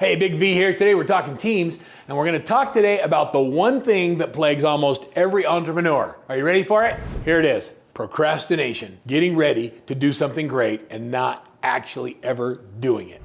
Hey, Big V here. Today we're talking teams, and we're going to talk today about the one thing that plagues almost every entrepreneur. Are you ready for it? Here it is. Procrastination. Getting ready to do something great and not actually ever doing it.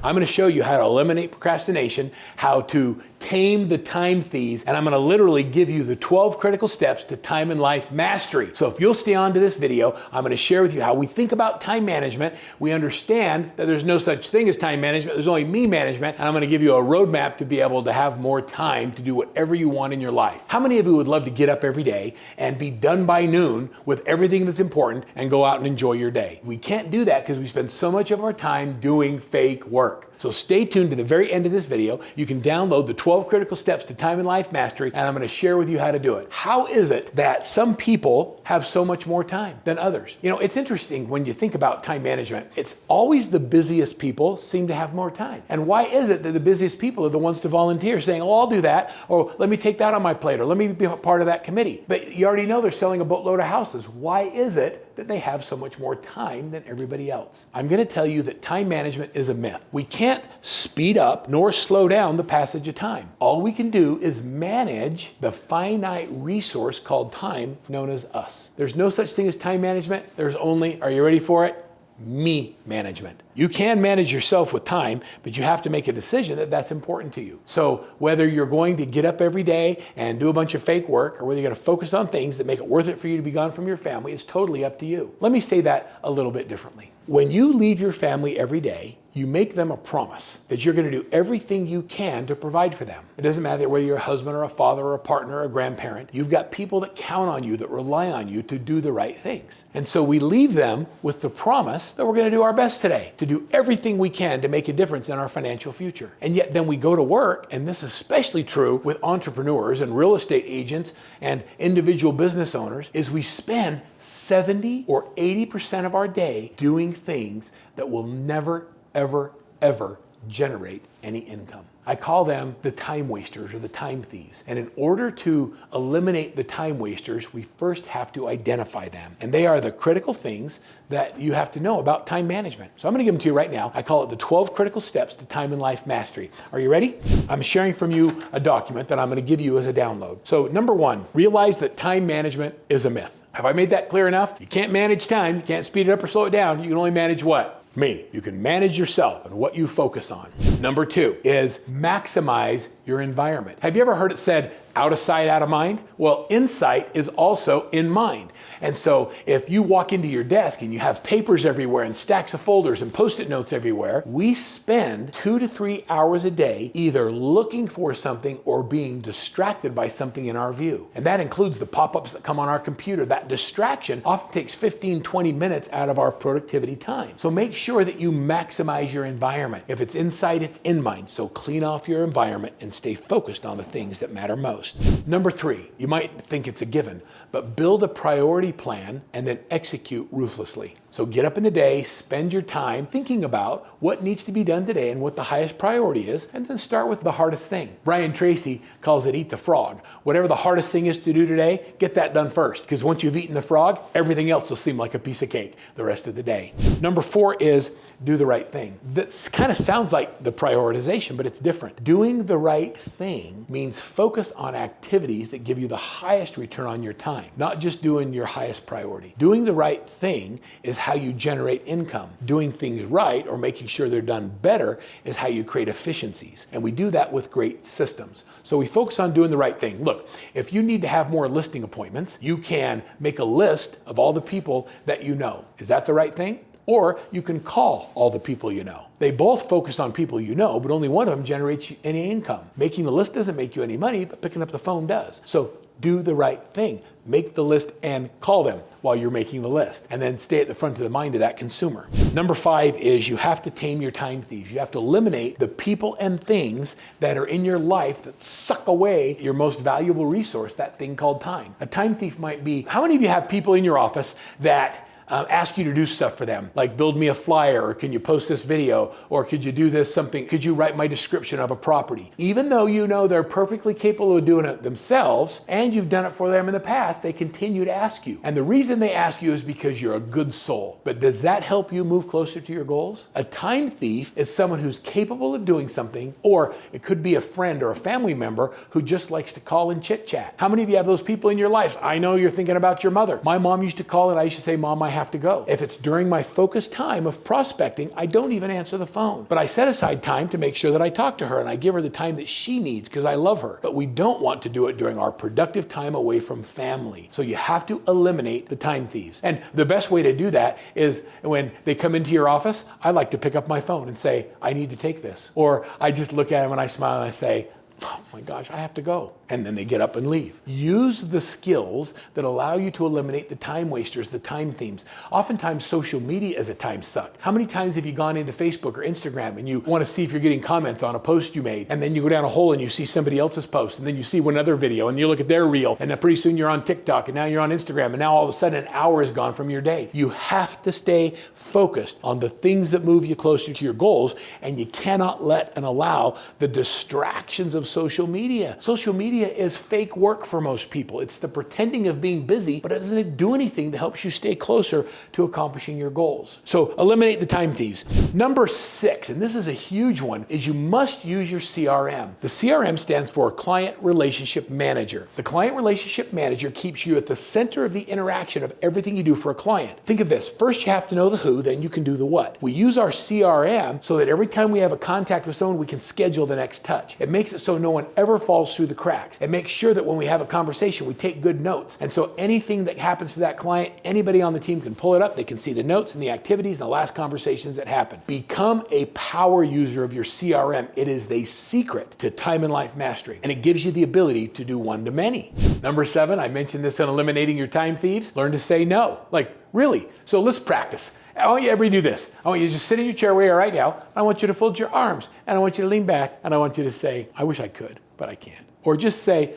I'm going to show you how to eliminate procrastination, how to tame the time thieves, and I'm going to literally give you the 12 critical steps to time and life mastery. So if you'll stay on to this video, I'm going to share with you how we think about time management. We understand that there's no such thing as time management. There's only me management, and I'm going to give you a roadmap to be able to have more time to do whatever you want in your life. How many of you would love to get up every day and be done by noon with everything that's important and go out and enjoy your day? We can't do that because we spend so much of our time doing fake work. So stay tuned to the very end of this video. You can download the 12 critical steps to time and life mastery, and I'm going to share with you how to do it. How is it that some people have so much more time than others? You know, it's interesting when you think about time management. It's always the busiest people seem to have more time. And why is it that the busiest people are the ones to volunteer, saying, oh, I'll do that, or let me take that on my plate, or let me be a part of that committee? But you already know they're selling a boatload of houses. Why is it that they have so much more time than everybody else? I'm going to tell you that time management is a myth. We can't speed up nor slow down the passage of time. All we can do is manage the finite resource called time, known as us. There's no such thing as time management. There's only, are you ready for it? Me management. You can manage yourself with time, but you have to make a decision that that's important to you. So whether you're going to get up every day and do a bunch of fake work, or whether you're going to focus on things that make it worth it for you to be gone from your family, is totally up to you. Let me say that a little bit differently. When you leave your family every day, you make them a promise that you're going to do everything you can to provide for them. It doesn't matter whether you're a husband or a father or a partner or a grandparent. You've got people that count on you, that rely on you to do the right things. And so we leave them with the promise that we're going to do our best today, to do everything we can to make a difference in our financial future. And yet then we go to work, and this is especially true with entrepreneurs and real estate agents and individual business owners, is we spend 70 or 80% of our day doing things that will never, ever generate any income. I call them the time wasters or the time thieves. And in order to eliminate the time wasters, we first have to identify them. And they are the critical things that you have to know about time management. So I'm going to give them to you right now. I call it the 12 critical steps to time and life mastery. Are you ready? I'm sharing from you a document that I'm going to give you as a download. So number one, realize that time management is a myth. Have I made that clear enough? You can't manage time. You can't speed it up or slow it down. You can only manage what? Me. You can manage yourself and what you focus on. Number two is maximize your environment. Have you ever heard it said, out of sight, out of mind? Well, insight is also in mind. And so if you walk into your desk and you have papers everywhere and stacks of folders and Post-it notes everywhere, we spend 2 to 3 hours a day either looking for something or being distracted by something in our view. And that includes the pop-ups that come on our computer. That distraction often takes 15, 20 minutes out of our productivity time. So make sure that you maximize your environment. If it's inside, it's in mind. So clean off your environment and stay focused on the things that matter most. Number three, you might think it's a given, but build a priority plan and then execute ruthlessly. So get up in the day, spend your time thinking about what needs to be done today and what the highest priority is, and then start with the hardest thing. Brian Tracy calls it eat the frog. Whatever the hardest thing is to do today, get that done first, because once you've eaten the frog, everything else will seem like a piece of cake the rest of the day. Number four is do the right thing. That kind of sounds like the prioritization, but it's different. Doing the right thing means focus on activities that give you the highest return on your time, not just doing your highest priority. Doing the right thing is how you generate income. Doing things right, or making sure they're done better, is how you create efficiencies. And we do that with great systems. So we focus on doing the right thing. Look, if you need to have more listing appointments, you can make a list of all the people that you know. Is that the right thing? Or you can call all the people you know. They both focus on people you know, but only one of them generates you any income. Making the list doesn't make you any money, but picking up the phone does. So do the right thing. Make the list and call them while you're making the list. And then stay at the front of the mind of that consumer. Number five is you have to tame your time thieves. You have to eliminate the people and things that are in your life that suck away your most valuable resource, that thing called time. A time thief might be, how many of you have people in your office that ask you to do stuff for them, like build me a flyer, or can you post this video, or could you do this something, could you write my description of a property? Even though you know they're perfectly capable of doing it themselves, and you've done it for them in the past, they continue to ask you. And the reason they ask you is because you're a good soul. But does that help you move closer to your goals? A time thief is someone who's capable of doing something, or it could be a friend or a family member who just likes to call and chit chat. How many of you have those people in your life? I know you're thinking about your mother. My mom used to call and I used to say, Mom, I have to go. If it's during my focused time of prospecting, I don't even answer the phone. But I set aside time to make sure that I talk to her and I give her the time that she needs because I love her. But we don't want to do it during our productive time away from family. So you have to eliminate the time thieves. And the best way to do that is when they come into your office, I like to pick up my phone and say, I need to take this. Or I just look at them and I smile and I say, oh my gosh, I have to go. And then they get up and leave. Use the skills that allow you to eliminate the time wasters, the time thieves. Oftentimes social media is a time suck. How many times have you gone into Facebook or Instagram and you want to see if you're getting comments on a post you made, and then you go down a hole and you see somebody else's post, and then you see another video and you look at their reel, and then pretty soon you're on TikTok, and now you're on Instagram, and now all of a sudden an hour is gone from your day. You have to stay focused on the things that move you closer to your goals, and you cannot let and allow the distractions of social media. Social media is fake work for most people. It's the pretending of being busy, but it doesn't do anything that helps you stay closer to accomplishing your goals. So eliminate the time thieves. Number 6, and this is a huge one, is you must use your CRM. The CRM stands for Client Relationship Manager. The Client Relationship Manager keeps you at the center of the interaction of everything you do for a client. Think of this. First, you have to know the who, then you can do the what. We use our CRM so that every time we have a contact with someone, we can schedule the next touch. It makes it so no one ever falls through the cracks. It makes sure that when we have a conversation, we take good notes. And so anything that happens to that client, anybody on the team can pull it up. They can see the notes and the activities and the last conversations that happened. Become a power user of your CRM. It is the secret to time and life mastery, and it gives you the ability to do one-to-many. Number 7, I mentioned this in eliminating your time thieves. Learn to say no. Like, really? So let's practice. I want you to everybody do this. I want you to just sit in your chair where you are right now. I want you to fold your arms, and I want you to lean back, and I want you to say, I wish I could, but I can't. Or just say,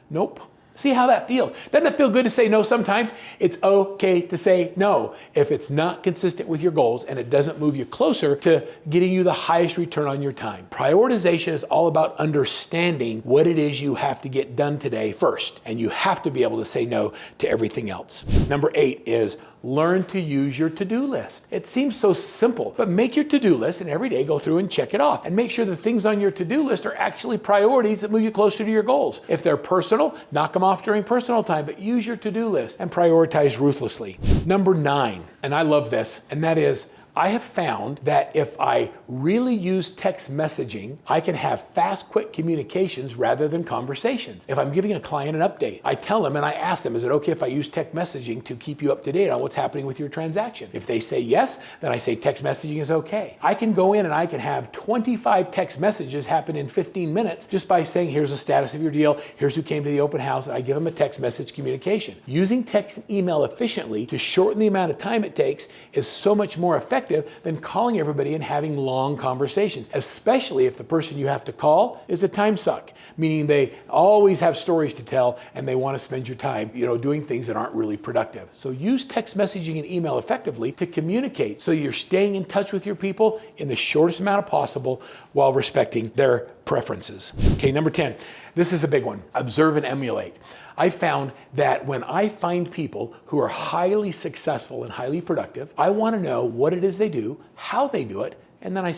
nope. See how that feels. Doesn't it feel good to say no sometimes? It's okay to say no if it's not consistent with your goals and it doesn't move you closer to getting you the highest return on your time. Prioritization is all about understanding what it is you have to get done today first, and you have to be able to say no to everything else. Number 8 is learn to use your to-do list. It seems so simple, but make your to-do list and every day go through and check it off and make sure the things on your to-do list are actually priorities that move you closer to your goals. If they're personal, knock them off during personal time, but use your to-do list and prioritize ruthlessly. Number 9, and I love this, and that is, I have found that if I really use text messaging, I can have fast, quick communications rather than conversations. If I'm giving a client an update, I tell them and I ask them, is it okay if I use text messaging to keep you up to date on what's happening with your transaction? If they say yes, then I say text messaging is okay. I can go in and I can have 25 text messages happen in 15 minutes just by saying, here's the status of your deal, here's who came to the open house, and I give them a text message communication. Using text and email efficiently to shorten the amount of time it takes is so much more effective than calling everybody and having long conversations, especially if the person you have to call is a time suck, meaning they always have stories to tell and they want to spend your time, doing things that aren't really productive. So use text messaging and email effectively to communicate so you're staying in touch with your people in the shortest amount possible while respecting their preferences. Okay, number 10. This is a big one. Observe and emulate. I found that when I find people who are highly successful and highly productive, I want to know what it is they do, how they do it, and then I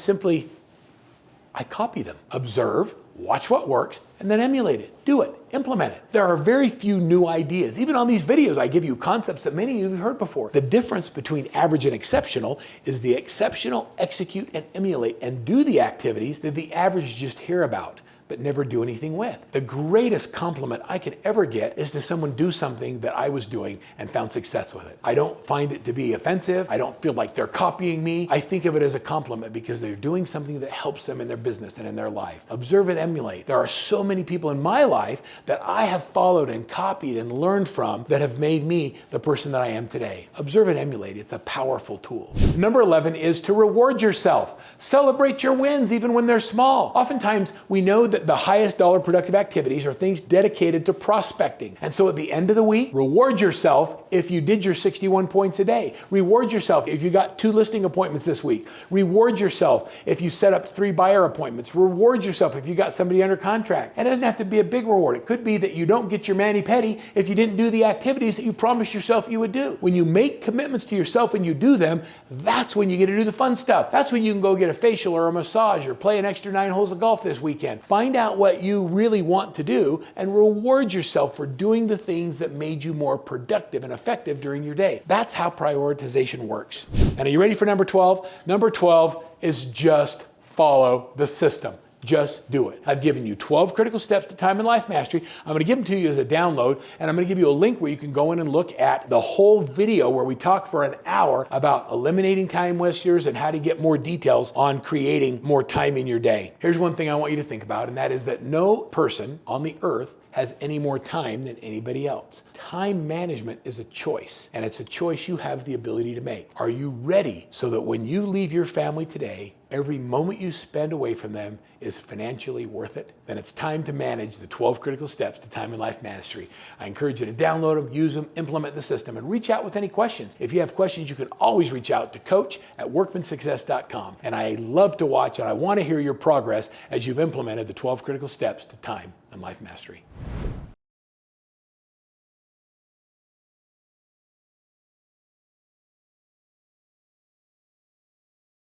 copy them. Observe, watch what works, and then emulate it. Do it. Implement it. There are very few new ideas. Even on these videos, I give you concepts that many of you have heard before. The difference between average and exceptional is the exceptional execute and emulate and do the activities that the average just hear about but never do anything with. The greatest compliment I could ever get is to someone do something that I was doing and found success with it. I don't find it to be offensive. I don't feel like they're copying me. I think of it as a compliment because they're doing something that helps them in their business and in their life. Observe and emulate. There are so many people in my life that I have followed and copied and learned from that have made me the person that I am today. Observe and emulate. It's a powerful tool. Number 11 is to reward yourself. Celebrate your wins even when they're small. Oftentimes we know that that the highest dollar productive activities are things dedicated to prospecting. And so at the end of the week, reward yourself if you did your 61 points a day. Reward yourself if you got 2 listing appointments this week. Reward yourself if you set up 3 buyer appointments. Reward yourself if you got somebody under contract. And it doesn't have to be a big reward. It could be that you don't get your mani-pedi if you didn't do the activities that you promised yourself you would do. When you make commitments to yourself and you do them, that's when you get to do the fun stuff. That's when you can go get a facial or a massage or play an extra 9 holes of golf this weekend. Find out what you really want to do and reward yourself for doing the things that made you more productive and effective during your day. That's how prioritization works. And are you ready for number 12? Number 12 is just follow the system. Just do it. I've given you 12 critical steps to time and life mastery. I'm going to give them to you as a download, and I'm going to give you a link where you can go in and look at the whole video where we talk for an hour about eliminating time wasters and how to get more details on creating more time in your day. Here's one thing I want you to think about, and that is that no person on the earth has any more time than anybody else. Time management is a choice, and it's a choice you have the ability to make. Are you ready so that when you leave your family today, every moment you spend away from them is financially worth it? Then it's time to manage the 12 critical steps to time and life mastery. I encourage you to download them, use them, implement the system, and reach out with any questions. If you have questions, you can always reach out to coach@workmansuccess.com. And I love to watch and I want to hear your progress as you've implemented the 12 critical steps to time and life mastery.